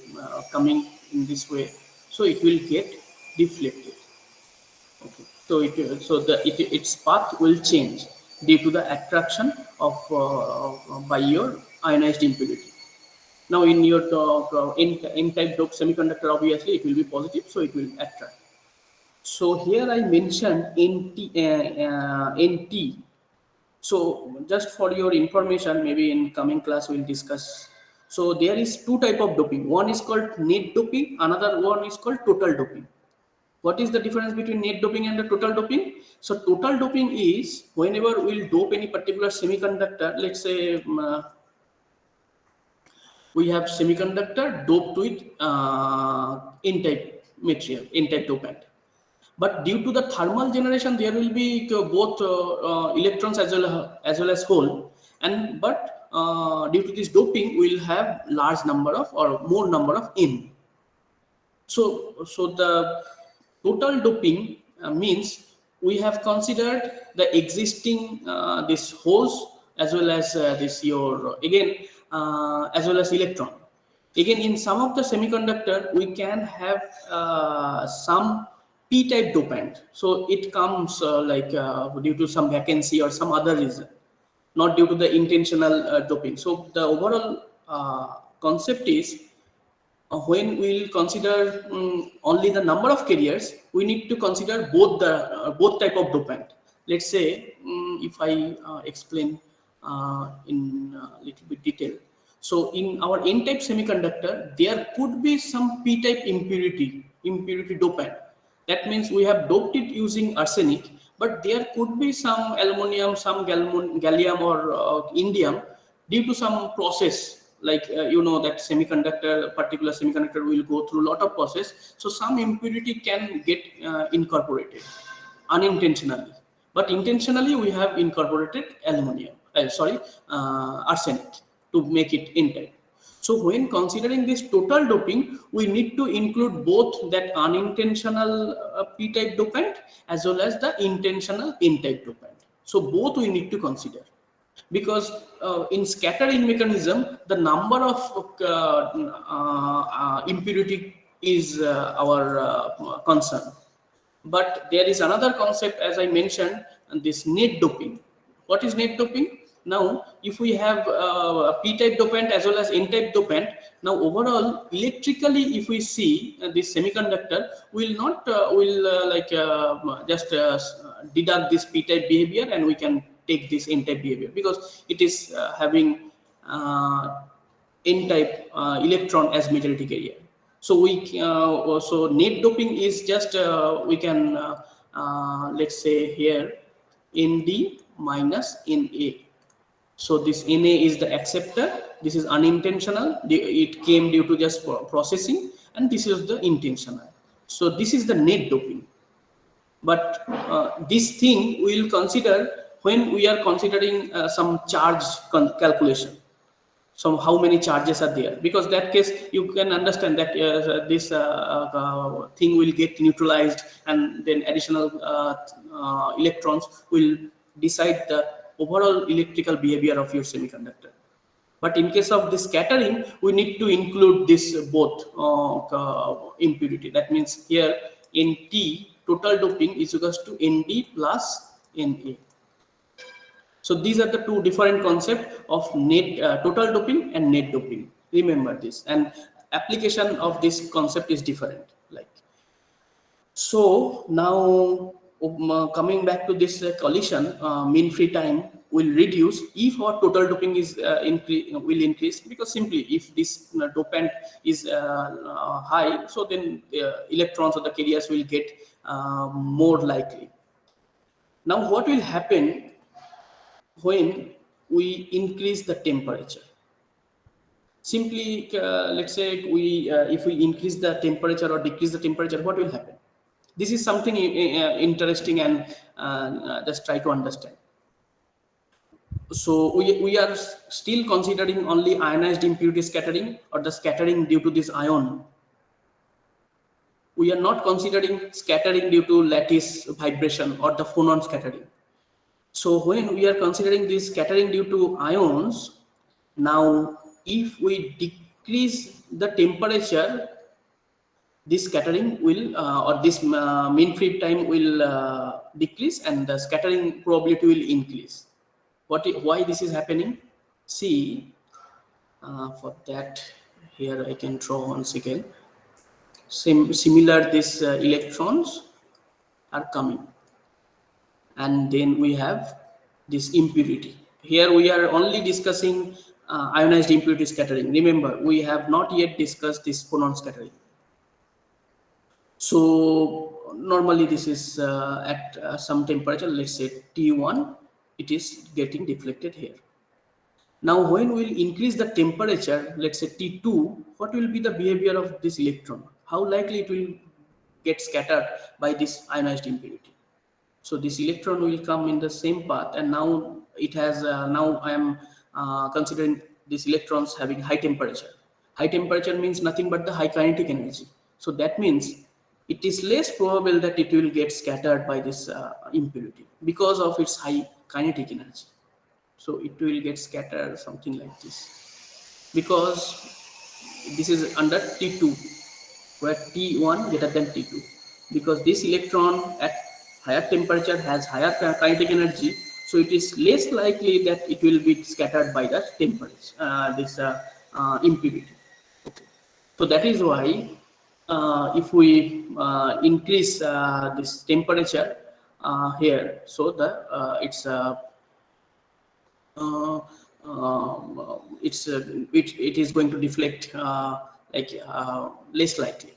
coming in this way, so it will get deflected. Okay, so its path will change due to the attraction of by your ionized impurity. Now in your n-type doped semiconductor, obviously it will be positive, so it will attract. So here I mentioned NT. So just for your information, maybe in coming class we'll discuss. So there is two type of doping. One is called net doping, another one is called total doping. What is the difference between net doping and the total doping? So total doping is whenever we'll dope any particular semiconductor, let's say we have semiconductor doped with n-type material, n-type dopant. But due to the thermal generation, there will be both electrons as well as hole, and but due to this doping, we will have large number of or more number of N. So the total doping means we have considered the existing this holes as well as this your again as well as electron. Again, in some of the semiconductor, we can have some p-type dopant. So it comes like due to some vacancy or some other reason, not due to the intentional doping. So the overall concept is when we'll consider only the number of carriers, we need to consider both the both type of dopant. Let's say if I explain in little bit detail. So in our N-type semiconductor, there could be some P-type impurity dopant. That means we have doped it using arsenic, but there could be some aluminum, some gallium or indium due to some process. Like you know that particular semiconductor will go through a lot of process. So some impurity can get incorporated unintentionally, but intentionally we have incorporated arsenic to make it N-type. So when considering this total doping, we need to include both that unintentional P-type dopant as well as the intentional N-type dopant. So both we need to consider, because in scattering mechanism, the number of impurity is our concern. But there is another concept, as I mentioned, and this net doping. What is net doping? Now, if we have a P-type dopant as well as N-type dopant, now overall electrically, if we see this semiconductor, will not just deduct this P-type behavior and we can take this N-type behavior, because it is having N-type electron as majority carrier. So so net doping is just we can let's say here Nd minus Na. So this Na is the acceptor. This is unintentional. It came due to just processing, and this is the intentional. So this is the net doping. But this thing we will consider when we are considering some charge calculation. So how many charges are there, because that case you can understand that this thing will get neutralized, and then additional electrons will decide the overall electrical behavior of your semiconductor. But in case of this scattering, we need to include this both impurity. That means here in T, total doping is equals to Nd plus Na. So these are the two different concepts of net total doping and net doping. Remember this, and application of this concept is different. Like so, now coming back to this collision, mean free time will reduce if our total doping is will increase, because simply if this dopant is high, so then the electrons or the carriers will get more likely. Now, what will happen when we increase the temperature? Simply let's say we if we increase the temperature or decrease the temperature, what will happen? This is something interesting, and just try to understand. So we are still considering only ionized impurity scattering or the scattering due to this ion. We are not considering scattering due to lattice vibration or the phonon scattering. So when we are considering this scattering due to ions, now if we decrease the temperature, this scattering will or this mean free time will decrease, and the scattering probability will increase. Why this is happening? See, for that here I can draw once again. Similar, this electrons are coming, and then we have this impurity. Here we are only discussing ionized impurity scattering. Remember, we have not yet discussed this phonon scattering. So normally this is at some temperature, let's say T1, it is getting deflected here. Now when we'll increase the temperature, let's say T2, what will be the behavior of this electron? How likely it will get scattered by this ionized impurity? So this electron will come in the same path, and now it has now I am considering these electrons having high temperature. High temperature means nothing but the high kinetic energy. So that means it is less probable that it will get scattered by this impurity because of its high kinetic energy. So it will get scattered something like this, because this is under T2, where T1 greater than T2, because this electron at higher temperature has higher kinetic energy, so it is less likely that it will be scattered by the temperature, this impurity. Okay. So that is why if we increase this temperature here, so the uh, it is going to deflect less likely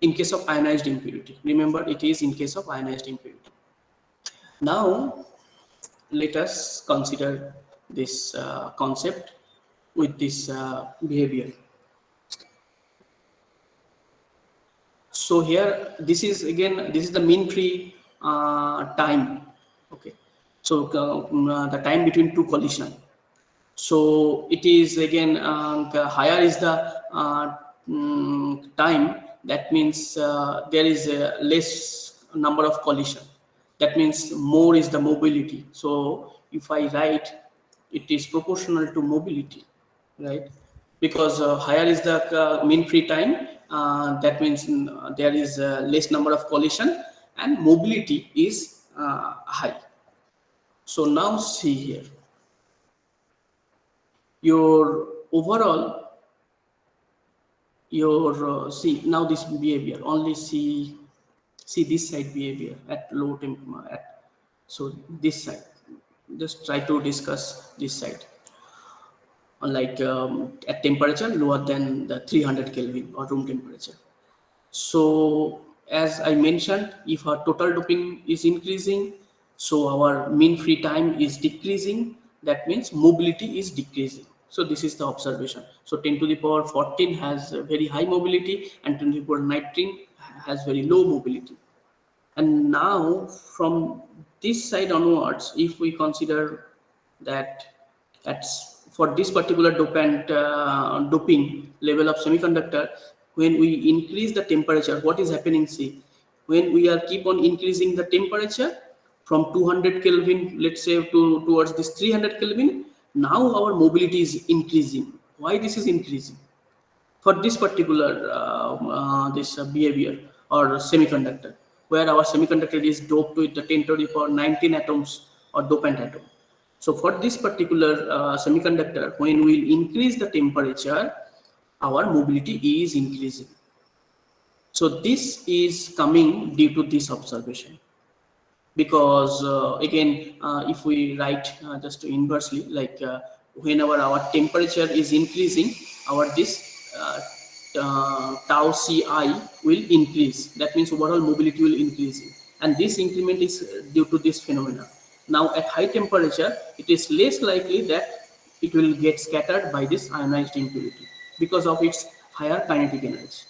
in case of ionized impurity. Remember, it is in case of ionized impurity. Now let us consider this concept with this behavior. So here, this is the mean free time. Okay, so the time between two collision. So it is again higher is the time. That means there is a less number of collision. That means more is the mobility. So if I write, it is proportional to mobility, right? Because higher is the mean free time. That means there is less number of collision and mobility is high. So now see here, your overall your see now this behavior, only see this side behavior at low temp at, so this side, just try to discuss this side, at temperature lower than the 300 Kelvin or room temperature. So as I mentioned, if our total doping is increasing, so our mean free time is decreasing. That means mobility is decreasing. So this is the observation. So 10 to the power 14 has a very high mobility and 10 to the power 19 has very low mobility. And now from this side onwards, if we consider that for this particular dopant doping level of semiconductor, when we increase the temperature, what is happening? See, when we are keep on increasing the temperature from 200 Kelvin, let's say towards this 300 Kelvin, now our mobility is increasing. Why this is increasing? For this particular this behavior or semiconductor, where our semiconductor is doped with the 10 to the power 19 atoms or dopant atom. So for this particular semiconductor, when we will increase the temperature, our mobility is increasing. So this is coming due to this observation. Because again, if we write just inversely, whenever our temperature is increasing, our this tau ci will increase. That means overall mobility will increase, and this increment is due to this phenomena. Now at high temperature, it is less likely that it will get scattered by this ionized impurity because of its higher kinetic energy.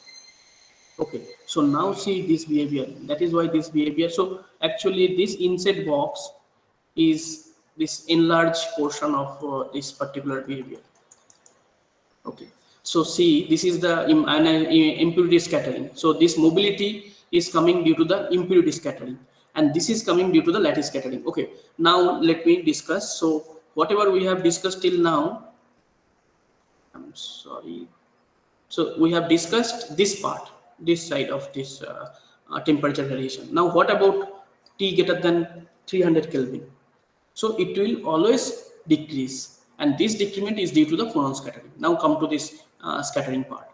Okay, so now see this behavior. That is why this behavior. So actually, this inside box is this enlarged portion of this particular behavior. Okay, so see, this is the impurity scattering. So this mobility is coming due to the impurity scattering, and this is coming due to the lattice scattering. Okay, now let me discuss. So whatever we have discussed till now, I'm sorry. So we have discussed this part, this side of this temperature variation. Now what about T greater than 300 Kelvin? So it will always decrease, and this decrement is due to the phonon scattering. Now come to this scattering part.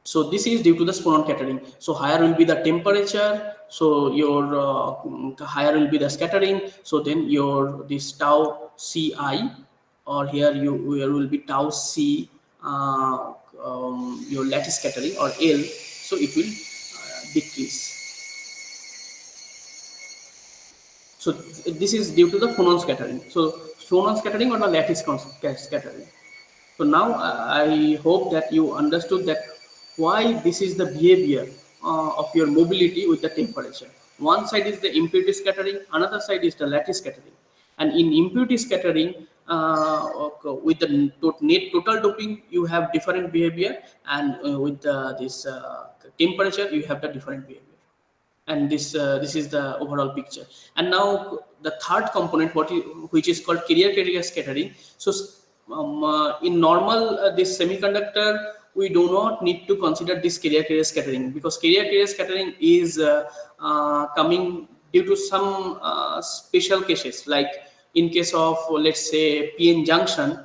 So this is due to the phonon scattering. So higher will be the temperature, so your higher will be the scattering. So then your this tau ci, or here will be tau c, your lattice scattering or L. So it will decrease. So this is due to the phonon scattering. So phonon scattering or the lattice scattering. So now I hope that you understood that why this is the behavior of your mobility with the temperature. One side is the impurity scattering, another side is the lattice scattering. And in impurity scattering, with the net total doping, you have different behavior, and with this temperature, you have the different behavior. And this is the overall picture. And now the third component, which is called carrier scattering. So in normal this semiconductor, we do not need to consider this carrier scattering, because carrier scattering is coming due to some special cases, like in case of let's say PN junction,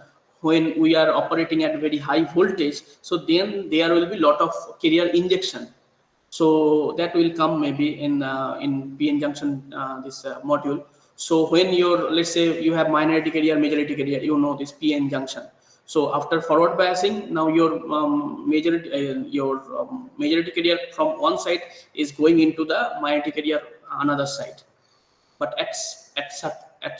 when we are operating at very high voltage, so then there will be lot of carrier injection. So that will come maybe in PN junction this module. So when your, let's say you have minority carrier, majority carrier, you know this PN junction. So after forward biasing, now your majority carrier from one side is going into the minority carrier another side. But at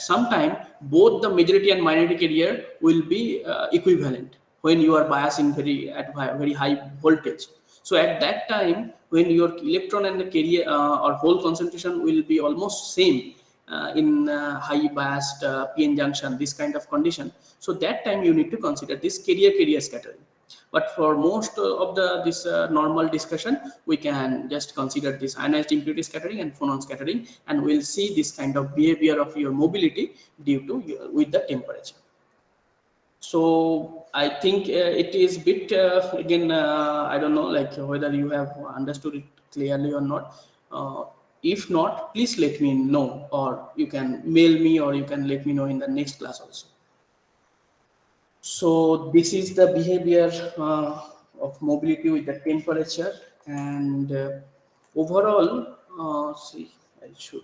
some time, both the majority and minority carrier will be equivalent when you are biasing very high voltage. So at that time, when your electron and the carrier or hole concentration will be almost same in high biased PN junction, this kind of condition. So that time you need to consider this carrier scattering. But for most of the this normal discussion, we can just consider this ionized impurity scattering and phonon scattering, and we'll see this kind of behavior of your mobility due to with the temperature. So I think it is bit again. I don't know, like whether you have understood it clearly or not. If not, please let me know, or you can mail me, or you can let me know in the next class also. So this is the behavior of mobility with the temperature, and overall, see, I should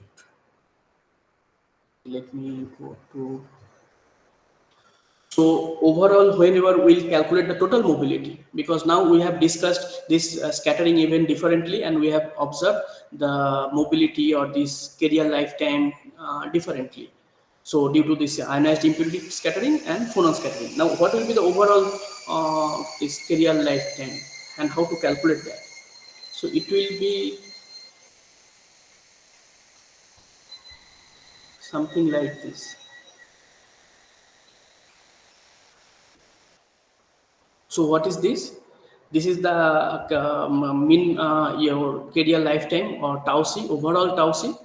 let me go to. So overall, whenever we'll calculate the total mobility, because now we have discussed this scattering event differently, and we have observed the mobility or this carrier lifetime differently. So due to this ionized impurity scattering and phonon scattering. Now what will be the overall this carrier lifetime and how to calculate that? So it will be something like this. So what is this? This is the mean your carrier lifetime or tau c, overall tau c.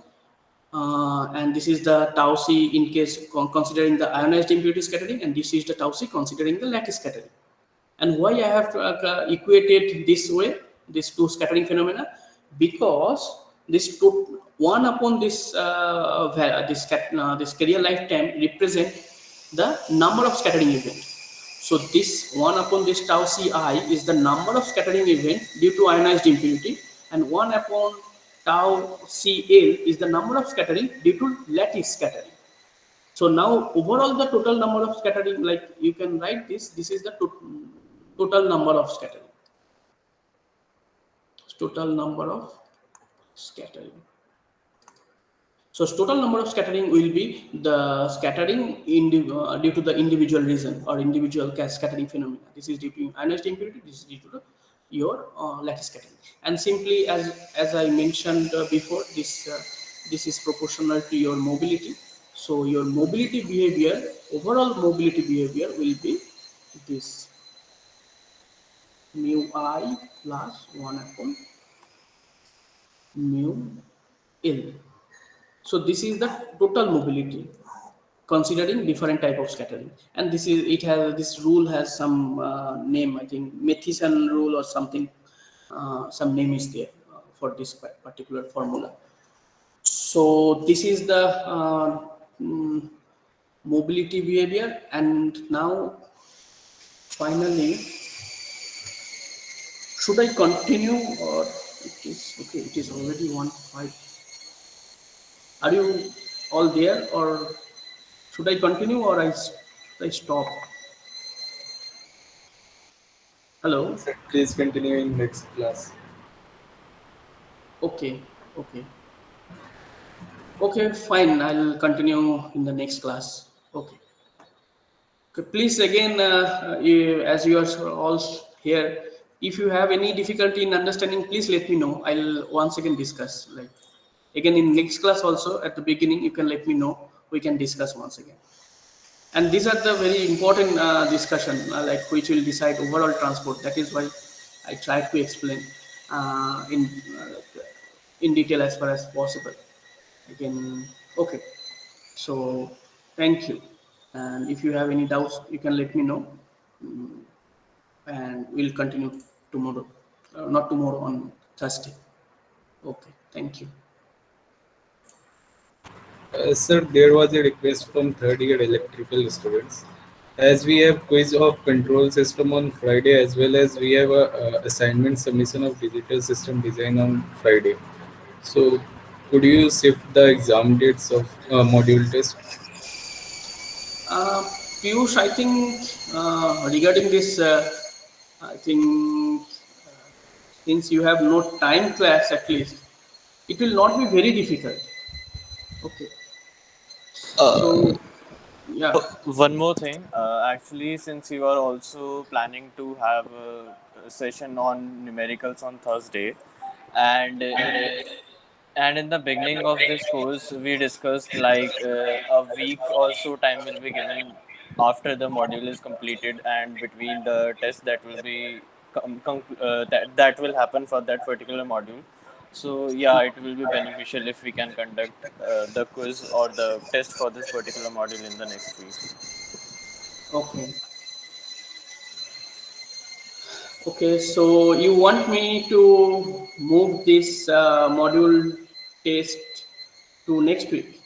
And this is the tau c in case considering the ionized impurity scattering, and this is the tau c considering the lattice scattering. And why I have equated this way, these two scattering phenomena? Because this one upon this this carrier lifetime represent the number of scattering event. So this 1 upon this tau ci is the number of scattering event due to ionized impurity, and 1 upon tau cl is the number of scattering due to lattice scattering. So now overall the total number of scattering, like you can write this is the total number of scattering. Total number of scattering. So total number of scattering will be the scattering due to the individual region or individual scattering phenomena. This is due to ionized impurity. This is due to your lattice scattering. And simply as I mentioned before, this is proportional to your mobility. So your mobility behavior, overall mobility behavior will be this mu I plus 1 upon mu L. So this is the total mobility considering different type of scattering, and this rule has some name, I think Matheson rule or something, some name is there for this particular formula. So this is the mm, mobility behavior, and now finally, should I continue or it is okay? It is already 1:05. Are you all there, or should I continue, or I stop? Hello. Sir, please continue in next class. Okay. Okay. Okay. Fine. I'll continue in the next class. Okay. Okay, please again, as you are all here, if you have any difficulty in understanding, please let me know. I'll once again discuss. Like again in next class also at the beginning, you can let me know. We can discuss once again. And these are the very important discussion, like which will decide overall transport. That is why I try to explain in detail as far as possible. Again, okay. So thank you. And if you have any doubts, you can let me know, and we'll continue tomorrow. Not tomorrow, on Thursday. Okay. Thank you. Sir, there was a request from third year electrical students. As we have quiz of control system on Friday, as well as we have a assignment submission of digital system design on Friday. So, could you shift the exam dates of module test? Uh, Piyush, I think regarding this, I think since you have no time class at least, it will not be very difficult. Okay. So yeah. One more thing, actually, since you are also planning to have a session on numericals on Thursday, and in the beginning of this course, we discussed like a week or so time will be given after the module is completed and between the tests that will be that will happen for that particular module. So yeah, it will be beneficial if we can conduct the quiz or the test for this particular module in the next week. Okay. Okay, so you want me to move this module test to next week.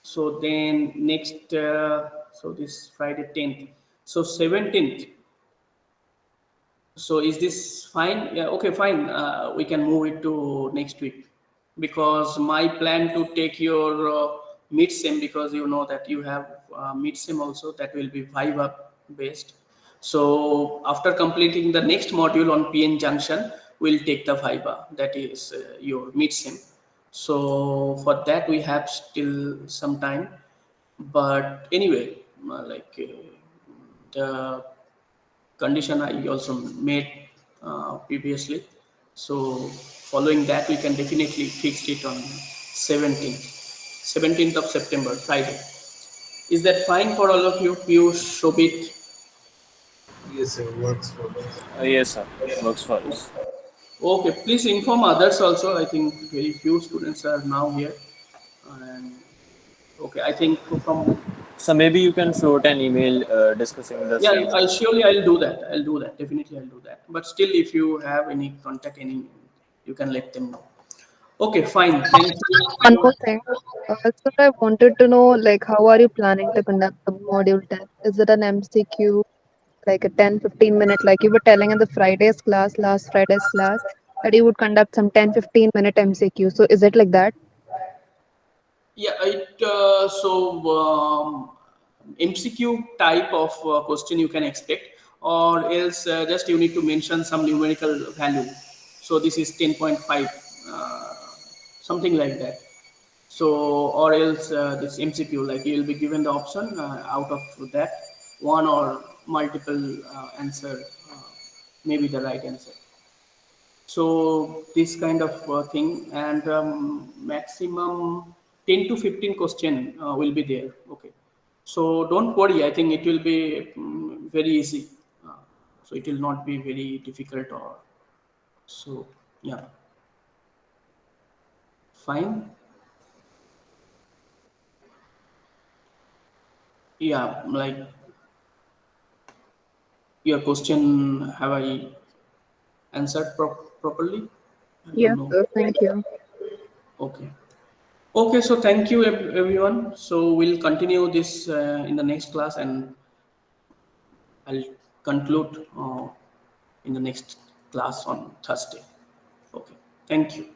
So then next, so this Friday 10th. So 17th. So is this fine? Yeah, okay, fine. We can move it to next week because my plan to take your mid sem, because you know that you have mid sem also, that will be Viva based. So after completing the next module on PN junction, we'll take the Viva, that is your mid sem. So for that we have still some time, but anyway, the condition I also made previously. So following that, we can definitely fix it on 17th, 17th of September, Friday. Is that fine for all of you? Piyush, Shobit? Yes, sir, works for us. Yes, sir. Works for us. Okay, please inform others also. I think very few students are now here. And okay, I think from, So maybe you can float an email discussing the yeah, same. I surely I'll do that. I'll do that. Definitely I'll do that. But still, if you have any contact, any, you can let them know. Okay, fine. Thank One more you. thing. So I wanted to know, like, how are you planning to conduct the module test? Is it an MCQ, like a 10-15 minute, like you were telling in the Friday's class, last Friday's class, that you would conduct some 10-15 minute MCQ. So is it like that? Yeah, MCQ type of question you can expect, or else just you need to mention some numerical value. So this is 10.5, something like that. So or else this MCQ, like you will be given the option out of that one or multiple answer, maybe the right answer. So this kind of thing, and maximum 10 to 15 question will be there. Okay. So don't worry. I think it will be very easy. Uh, so it will not be very difficult or so. Yeah. Fine. Yeah. Like your question, have I answered properly? I don't Yes, know. sir. Thank you. Okay. Okay. So thank you everyone. So we'll continue this in the next class, and I'll conclude in the next class on Thursday. Okay. Thank you.